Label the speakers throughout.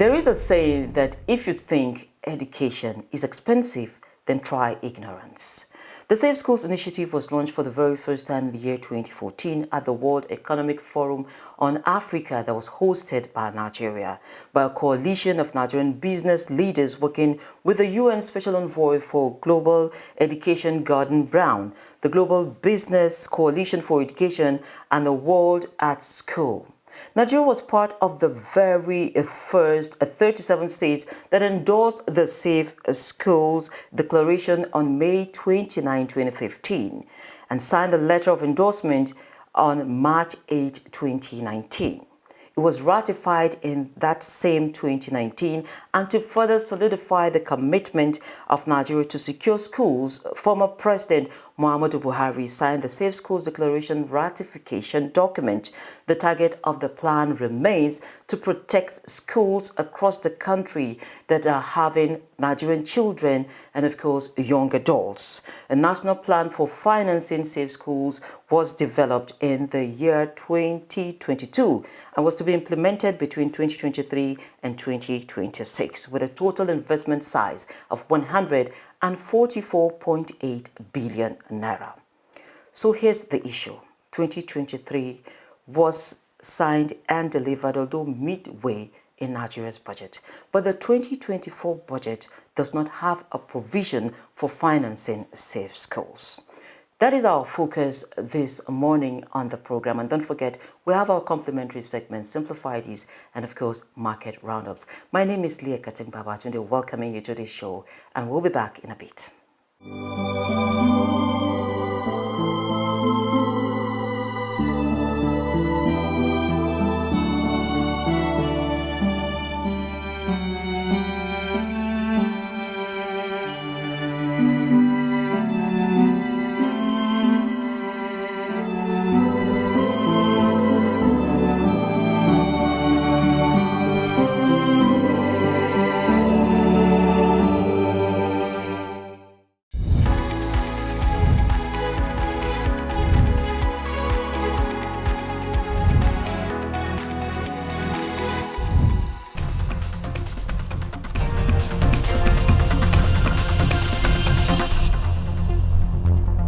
Speaker 1: There is a saying that if you think education is expensive, then try ignorance. The Safe Schools initiative was launched for the very first time in the year 2014 at the World Economic Forum on Africa that was hosted by Nigeria, by a coalition of Nigerian business leaders working with the UN Special Envoy for Global Education, Gordon Brown, the Global Business Coalition for Education, and the World at School. Nigeria was part of the very first 37 states that endorsed the Safe Schools Declaration on May 29, 2015, and signed a letter of endorsement on March 8, 2019. It was ratified in that same 2019, and to further solidify the commitment of Nigeria to secure schools, former President Muhammad Buhari signed the Safe Schools Declaration ratification document. The target of the plan remains to protect schools across the country that are having Nigerian children and, of course, young adults. A national plan for financing safe schools was developed in the year 2022 and was to be implemented between 2023 and 2026 with a total investment size of 144.8 billion naira. So here's the issue. 2023 was signed and delivered, although midway in Nigeria's budget. But the 2024 budget does not have a provision for financing safe schools. That is our focus this morning on the program. And don't forget, we have our complimentary segments, Simplified, and of course, Market Roundups. My name is Leah Babatunde, welcoming you to this show, and we'll be back in a bit.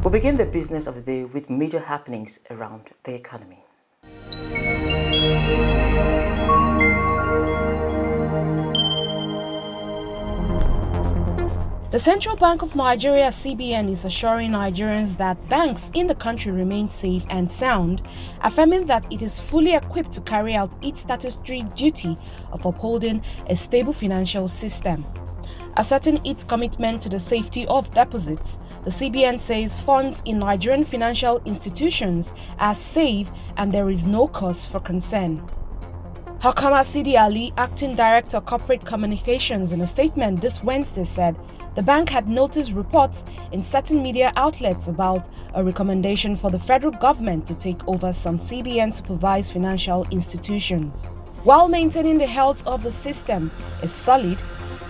Speaker 1: We'll begin the business of the day with major happenings around the economy.
Speaker 2: The Central Bank of Nigeria, CBN, is assuring Nigerians that banks in the country remain safe and sound, affirming that it is fully equipped to carry out its statutory duty of upholding a stable financial system. Asserting its commitment to the safety of deposits, the CBN says funds in Nigerian financial institutions are safe and there is no cause for concern. Hakama Sidi Ali, Acting Director Corporate Communications, in a statement this Wednesday said the bank had noticed reports in certain media outlets about a recommendation for the federal government to take over some CBN-supervised financial institutions. While maintaining the health of the system is solid,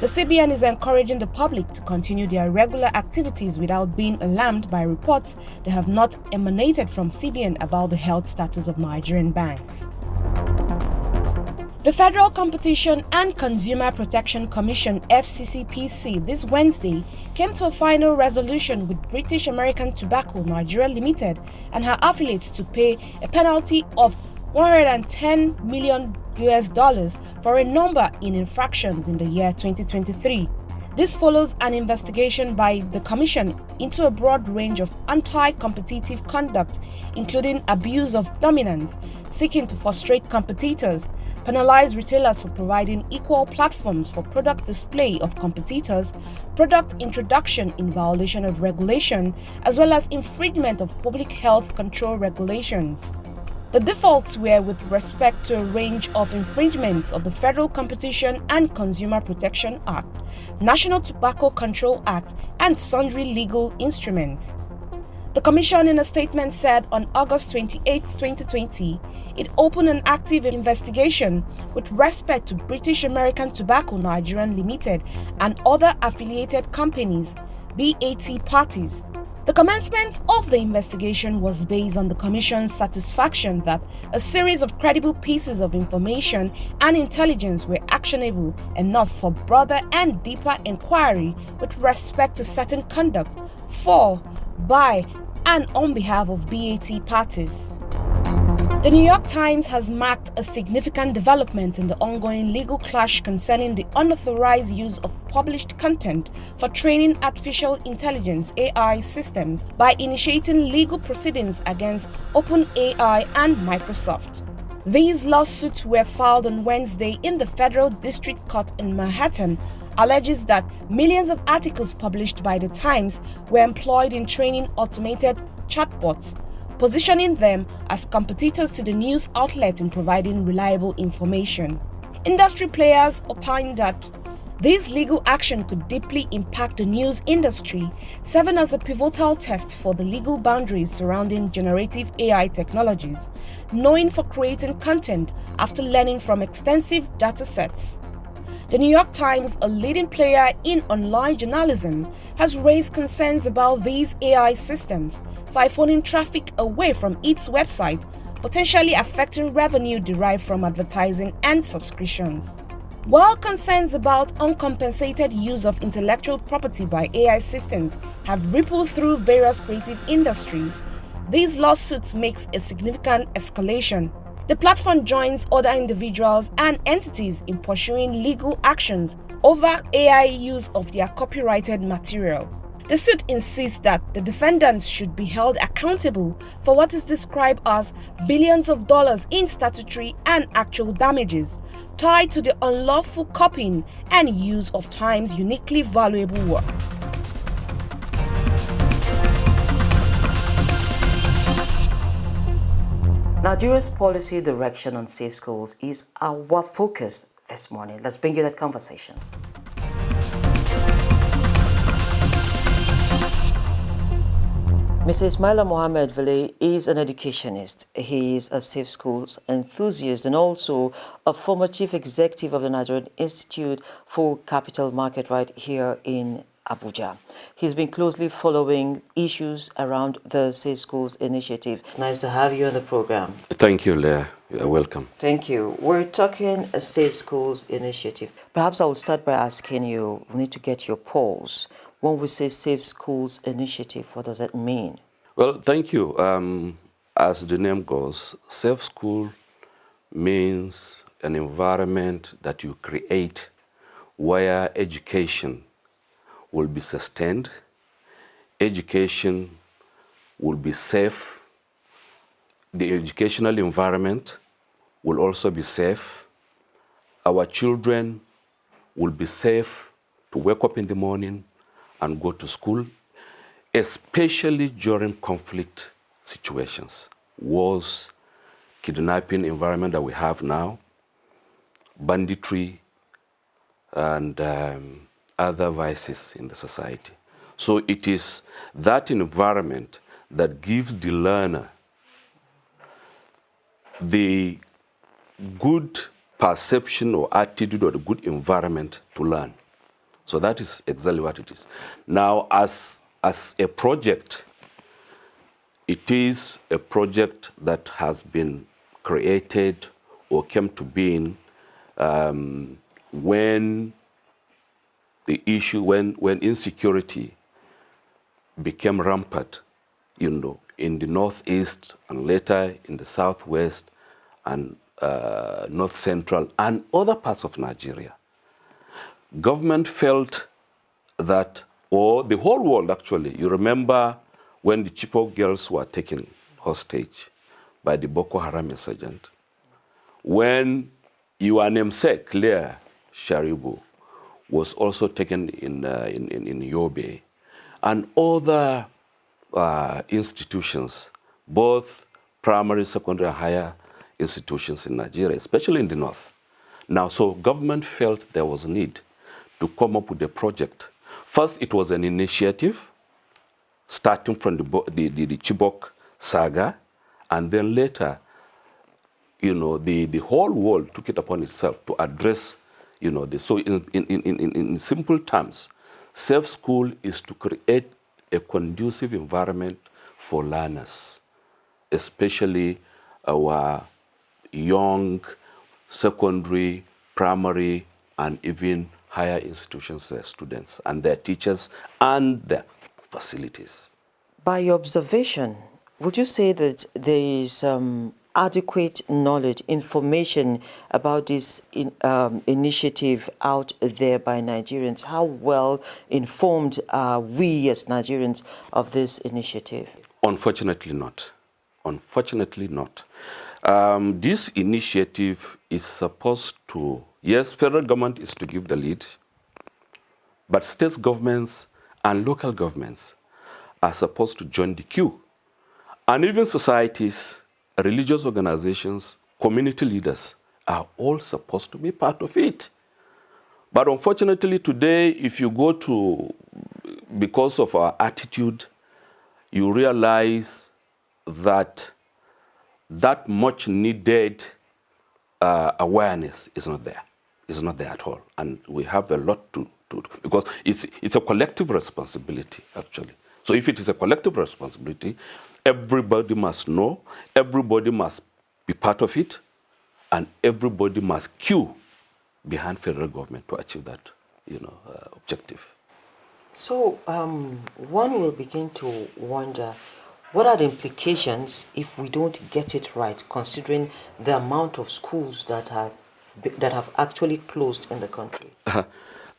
Speaker 2: the CBN is encouraging the public to continue their regular activities without being alarmed by reports that have not emanated from CBN about the health status of Nigerian banks. The Federal Competition and Consumer Protection Commission (FCCPC) this Wednesday came to a final resolution with British American Tobacco Nigeria Limited and her affiliates to pay a penalty of $110 million for a number in infractions in the year 2023. This follows an investigation by the Commission into a broad range of anti-competitive conduct, including abuse of dominance, seeking to frustrate competitors, penalize retailers for providing equal platforms for product display of competitors, product introduction in violation of regulation, as well as infringement of public health control regulations. The defaults were with respect to a range of infringements of the Federal Competition and Consumer Protection Act, National Tobacco Control Act, and sundry legal instruments. The Commission, in a statement, said on August 28, 2020, it opened an active investigation with respect to British American Tobacco Nigeria Limited and other affiliated companies, BAT parties. The commencement of the investigation was based on the Commission's satisfaction that a series of credible pieces of information and intelligence were actionable enough for broader and deeper inquiry with respect to certain conduct for, by, and on behalf of BAT parties. The New York Times has marked a significant development in the ongoing legal clash concerning the unauthorized use of published content for training artificial intelligence AI systems by initiating legal proceedings against OpenAI and Microsoft. These lawsuits were filed on Wednesday in the Federal District Court in Manhattan, alleges that millions of articles published by the Times were employed in training automated chatbots, positioning them as competitors to the news outlet in providing reliable information. Industry players opined that this legal action could deeply impact the news industry, serving as a pivotal test for the legal boundaries surrounding generative AI technologies, known for creating content after learning from extensive datasets. The New York Times, a leading player in online journalism, has raised concerns about these AI systems, siphoning traffic away from its website, potentially affecting revenue derived from advertising and subscriptions. While concerns about uncompensated use of intellectual property by AI systems have rippled through various creative industries, these lawsuits make a significant escalation. The platform joins other individuals and entities in pursuing legal actions over AI use of their copyrighted material. The suit insists that the defendants should be held accountable for what is described as billions of dollars in statutory and actual damages tied to the unlawful copying and use of Time's uniquely valuable works.
Speaker 1: Nigeria's policy direction on safe schools is our focus this morning. Let's bring you that conversation. Mr. Ismaila Mohammed Ville is an educationist. He is a safe schools enthusiast and also a former chief executive of the Nigerian Institute for Capital Market right here in Abuja. He's been closely following issues around the Safe Schools initiative. Nice to have you on the program.
Speaker 3: Thank you, Leah. You're welcome.
Speaker 1: Thank you. We're talking a Safe Schools initiative. Perhaps I will start by asking you, we need to get your pulse. When we say Safe Schools initiative, what does that mean?
Speaker 3: Well, thank you. As the name goes, safe school means an environment that you create where education will be sustained, education will be safe, the educational environment will also be safe, our children will be safe to wake up in the morning and go to school, especially during conflict situations, wars, kidnapping environment that we have now, banditry, and other vices in the society. So it is that environment that gives the learner the good perception or attitude or the good environment to learn. So that is exactly what it is. Now, as a project, it is a project that has been created or came to being when the issue, when insecurity became rampant, in the northeast and later in the southwest and north central and other parts of Nigeria. Government felt that, or the whole world actually, you remember when the Chibok girls were taken hostage by the Boko Haram insurgent, when your namesake, Leah Sharibu, was also taken in Yobe, and other institutions, both primary, secondary, and higher institutions in Nigeria, especially in the north. Now, so government felt there was a need to come up with a project. First, it was an initiative starting from the Chibok saga, and then later, the whole world took it upon itself to address, so in simple terms, safe school is to create a conducive environment for learners, especially our young secondary, primary, and even higher institutions students and their teachers and their facilities.
Speaker 1: By your observation, would you say that there is adequate knowledge, information about this initiative out there by Nigerians? How well informed are we as Nigerians of this initiative?
Speaker 3: Unfortunately not. Unfortunately not. This initiative is supposed to, yes, federal government is to give the lead, but state governments and local governments are supposed to join the queue. And even societies, religious organizations, community leaders are all supposed to be part of it. But unfortunately today, if you go to, because of our attitude, you realize that that much needed awareness is not there. It's not there at all. And we have a lot to do, because it's a collective responsibility, actually. So if it is a collective responsibility, everybody must know, everybody must be part of it, and everybody must queue behind federal government to achieve that, objective.
Speaker 1: So one will begin to wonder, what are the implications if we don't get it right, considering the amount of schools that have actually closed in the country?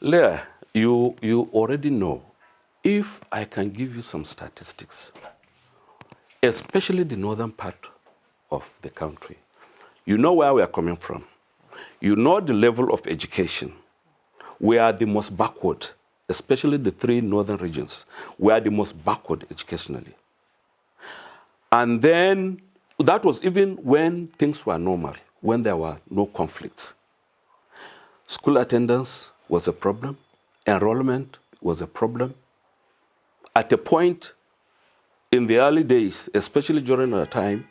Speaker 3: Leah, you already know. If I can give you some statistics, especially the northern part of the country, you know where we are coming from. You know the level of education. We are the most backward, especially the three northern regions. We are the most backward educationally. And then that was even when things were normal, when there were no conflicts. School attendance was a problem. Enrollment was a problem. At a point in the early days, especially during our time,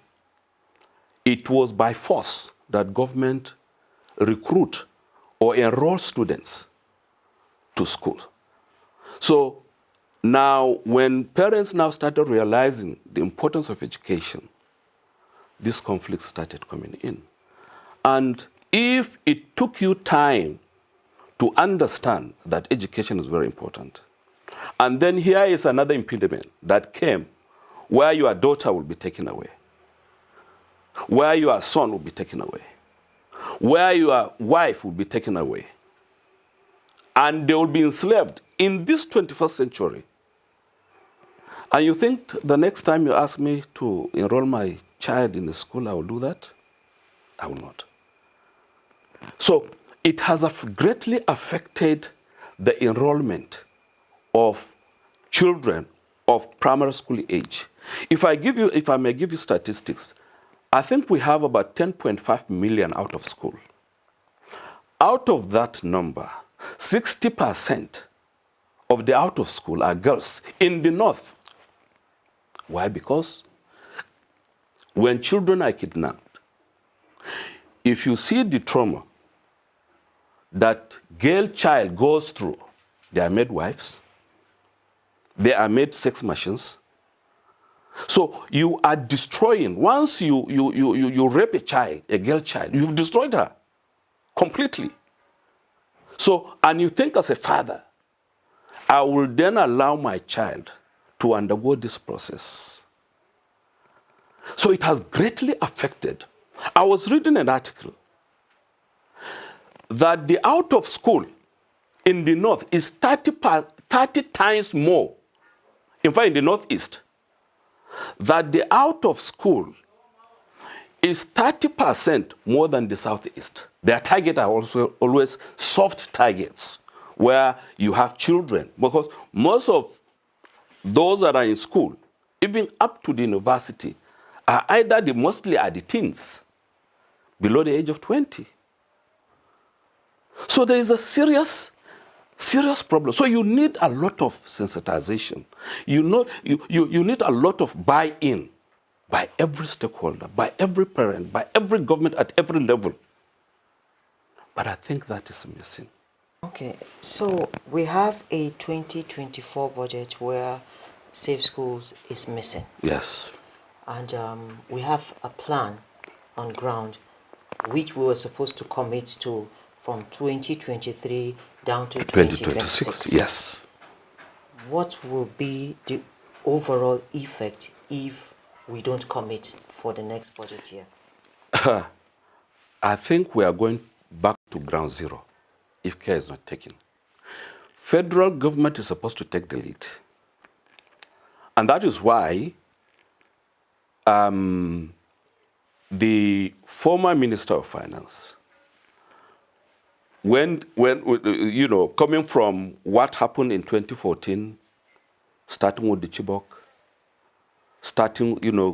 Speaker 3: it was by force that government recruit or enroll students to school. So now when parents now started realizing the importance of education, this conflict started coming in. And if it took you time to understand that education is very important, and then here is another impediment that came where your daughter will be taken away, where your son will be taken away, where your wife will be taken away, and they will be enslaved in this 21st century. And you think the next time you ask me to enroll my child in a school, I will do that? I will not. So it has greatly affected the enrollment of children of primary school age. If I may give you statistics, I think we have about 10.5 million out of school. Out of that number, 60% of the out of school are girls in the north. Why? Because when children are kidnapped, if you see the trauma that girl child goes through, they are made wives, they are made sex machines. So you are destroying, once you rape a child, a girl child, you've destroyed her completely. So, and you think as a father, I will then allow my child to undergo this process. So it has greatly affected. I was reading an article that the out of school in the north is 30 times more. In fact, in the northeast, that the out of school is 30% more than the southeast. Their targets are also always soft targets, where you have children, because most of those that are in school, even up to the university, are either mostly are the teens, below the age of 20. So there is a serious problem. So you need a lot of sensitization. You need a lot of buy-in by every stakeholder, by every parent, by every government at every level. But I think that is missing.
Speaker 1: Okay, so we have a 2024 budget where Safe Schools is missing.
Speaker 3: Yes.
Speaker 1: And we have a plan on ground which we were supposed to commit to from 2023 down to 2026.
Speaker 3: Yes.
Speaker 1: What will be the overall effect if we don't commit for the next budget year?
Speaker 3: I think we are going back to ground zero if care is not taken. Federal government is supposed to take the lead. And that is why the former Minister of Finance, when coming from what happened in 2014, starting with the Chibok,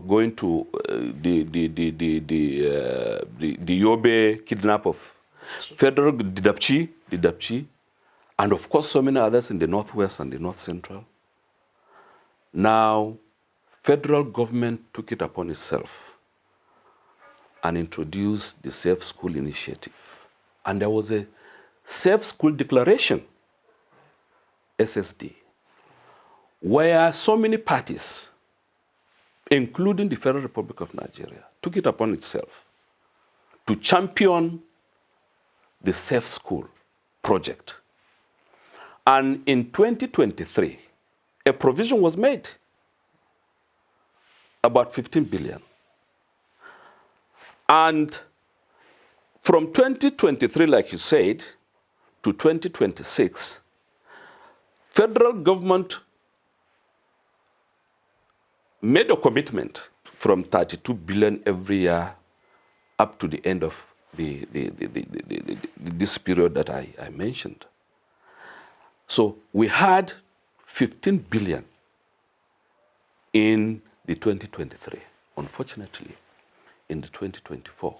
Speaker 3: going to the Yobe kidnap of federal Didapchi, and of course so many others in the Northwest and the North Central. Now, federal government took it upon itself and introduced the Safe School Initiative. And there was a Safe School Declaration, SSD, where so many parties, including the Federal Republic of Nigeria, took it upon itself to champion the Safe School project. And in 2023, a provision was made about 15 billion. And from 2023, like you said, to 2026, federal government made a commitment from 32 billion every year up to the end of this period that I mentioned. So we had 15 billion in the 2023. Unfortunately, in the 2024,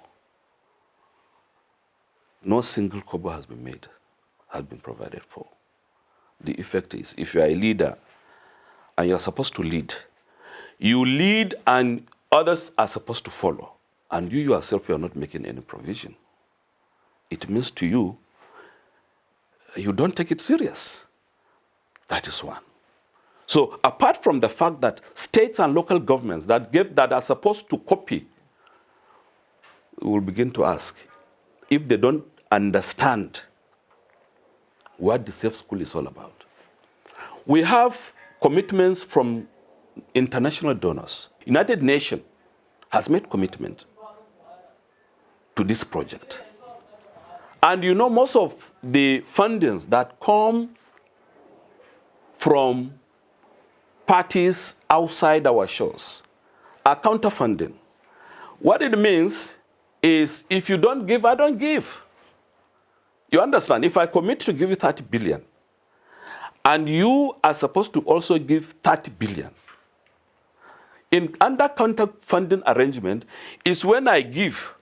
Speaker 3: no single kobo has been provided for. The effect is, if you are a leader and you're supposed to lead, you lead and others are supposed to follow, and you yourself, you are not making any provision. It means to you, you don't take it serious. That is one. So apart from the fact that states and local governments that are supposed to copy, we will begin to ask if they don't understand what the Safe School is all about. We have commitments from international donors. United Nations has made commitment to this project. And you know, most of the fundings that come from parties outside our shores are counterfunding. What it means is, if you don't give, I don't give. You understand? If I commit to give you 30 billion, and you are supposed to also give 30 billion, under counterfunding arrangement is when I give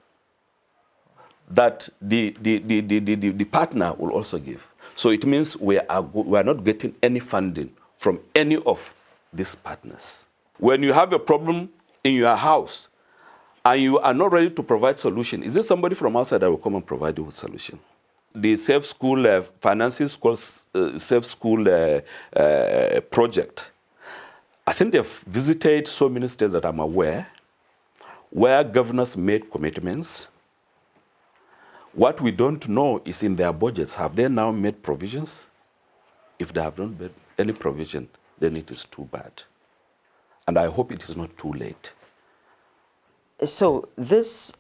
Speaker 3: that the partner will also give. So it means we are not getting any funding from any of these partners. When you have a problem in your house and you are not ready to provide solution, is there somebody from outside that will come and provide you with solution? The Safe School Financing Safe School project, I think they've visited so many states that I'm aware, where governors made commitments. What we don't know is in their budgets, have they now made provisions? If they have not made any provision, then it is too bad. And I hope it is not too late.
Speaker 1: So this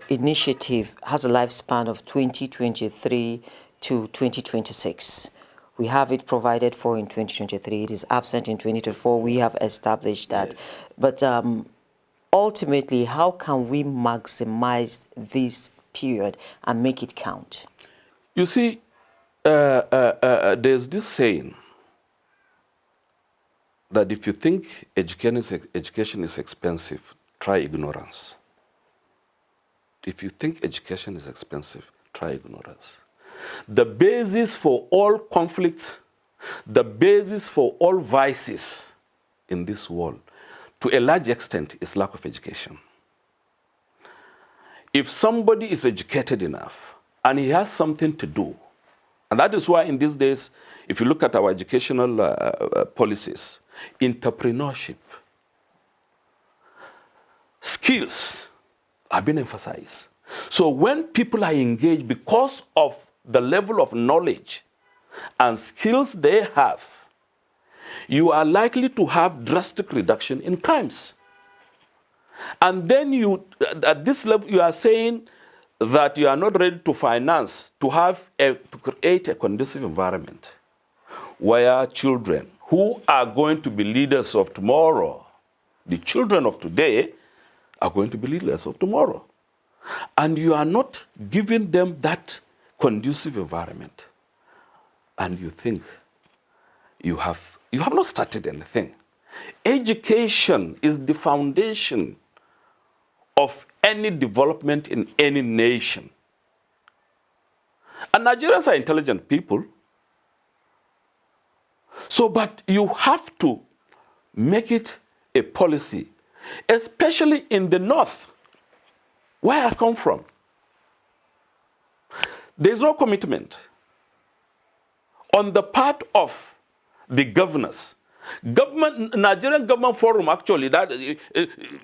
Speaker 1: initiative has a lifespan of 2023 to 2026. We have it provided for in 2023. It is absent in 2024. We have established that. Yes. But ultimately, how can we maximize this period and make it count?
Speaker 3: You see, there's this saying that if you think education is expensive, try ignorance. If you think education is expensive, try ignorance. The basis for all conflicts, the basis for all vices in this world, to a large extent, is lack of education. If somebody is educated enough and he has something to do, and that is why in these days, if you look at our educational policies, entrepreneurship, skills are being emphasized. So when people are engaged because of the level of knowledge and skills they have, you are likely to have drastic reduction in crimes. And then you, at this level, you are saying that you are not ready to finance, to create a conducive environment where children who are going to be leaders of tomorrow, the children of today are going to be leaders of tomorrow. And you are not giving them that conducive environment. And you think you have not started anything. Education is the foundation of any development in any nation. And Nigerians are intelligent people. So, but you have to make it a policy, especially in the north, where I come from. There's no commitment on the part of the governors. Nigerian Government Forum, actually, that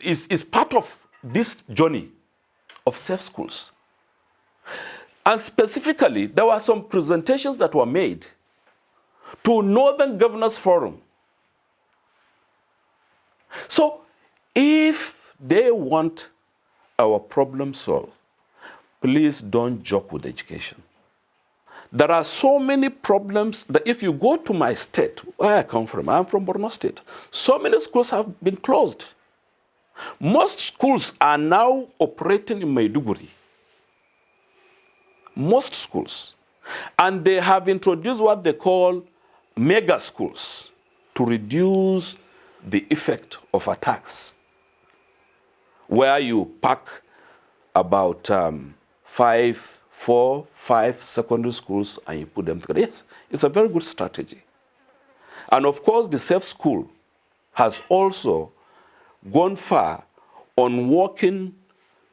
Speaker 3: is part of this journey of safe schools. And specifically, there were some presentations that were made to Northern Governors Forum. So, if they want our problem solved, please don't joke with education. There are so many problems that if you go to my state, where I come from, I'm from Borno State, so many schools have been closed. Most schools are now operating in Maiduguri. Most schools. And they have introduced what they call mega schools to reduce the effect of attacks, where you pack about 4, 5 secondary schools and you put them together. Yes, it's a very good strategy. And of course, the safe school has also gone far on working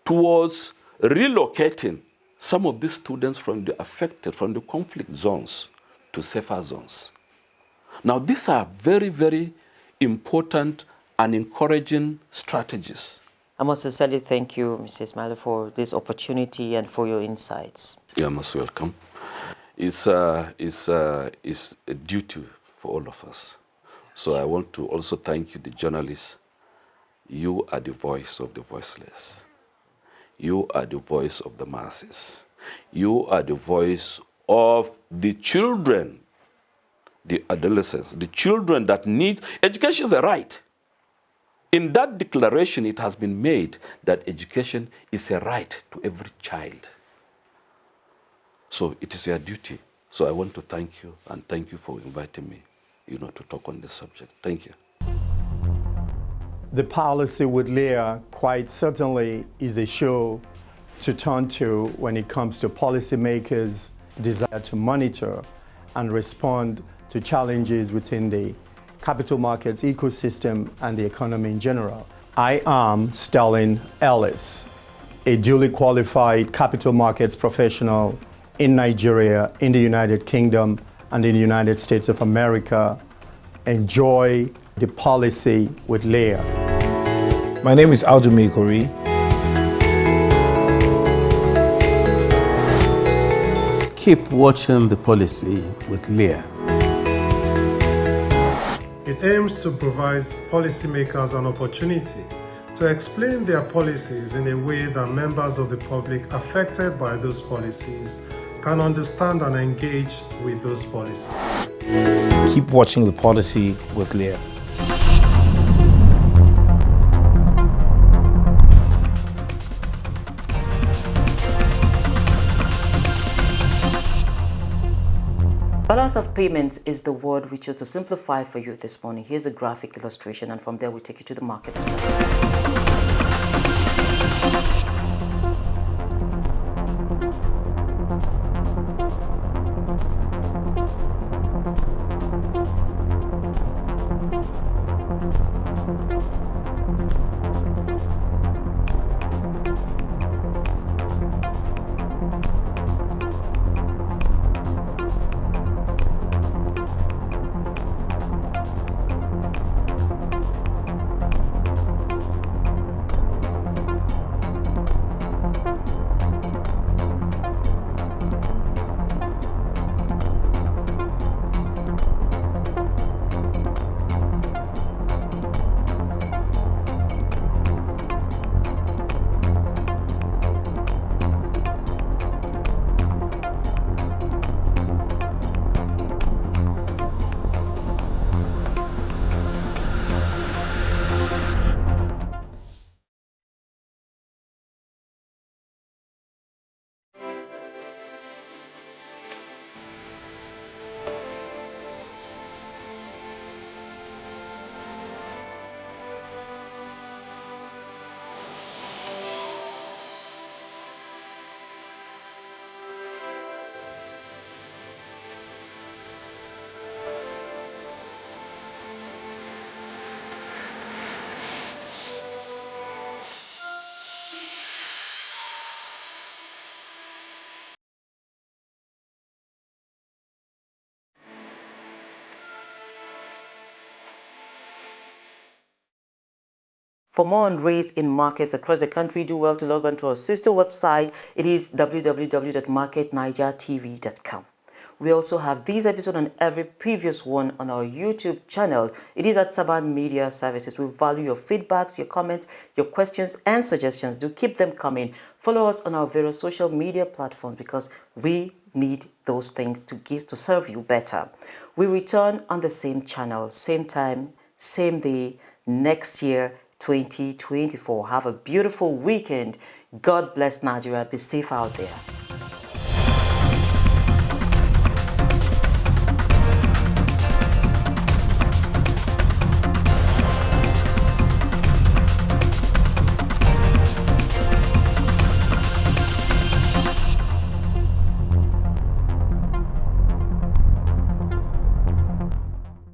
Speaker 3: towards relocating some of these students from the conflict zones to safer zones. Now, these are very, very important and encouraging strategies.
Speaker 1: I must sincerely thank you, Mr. Ismaila, for this opportunity and for your insights.
Speaker 3: You're most welcome. It's a duty for all of us. So I want to also thank you, the journalists. You are the voice of the voiceless. You are the voice of the masses. You are the voice of the children, the adolescents, the children that need education is a right. In that declaration, it has been made that education is a right to every child. So it is your duty. So I want to thank you and thank you for inviting me, to talk on this subject. Thank you.
Speaker 4: The policy with Leah quite certainly is a show to turn to when it comes to policymakers' desire to monitor and respond to challenges within the capital markets ecosystem and the economy in general. I am Sterling Ellis, a duly qualified capital markets professional in Nigeria, in the United Kingdom, and in the United States of America. Enjoy the policy with Leah.
Speaker 5: My name is Aldo Mekori.
Speaker 6: Keep watching the policy with Leah.
Speaker 7: It aims to provide policymakers an opportunity to explain their policies in a way that members of the public affected by those policies can understand and engage with those policies.
Speaker 5: Keep watching the policy with Leah.
Speaker 1: Balance of payments is the word we chose to simplify for you this morning. Here's a graphic illustration, and from there we take you to the market square. For more on race in markets across the country, do well to log on to our sister website. It is www.marketnigertv.com. We also have this episode and every previous one on our YouTube channel. It is at Saban Media Services. We value your feedbacks, your comments, your questions and suggestions. Do keep them coming. Follow us on our various social media platforms because we need those things to serve you better. We return on the same channel, same time, same day, next year, 2024. Have a beautiful weekend. God bless Nigeria. Be safe out there.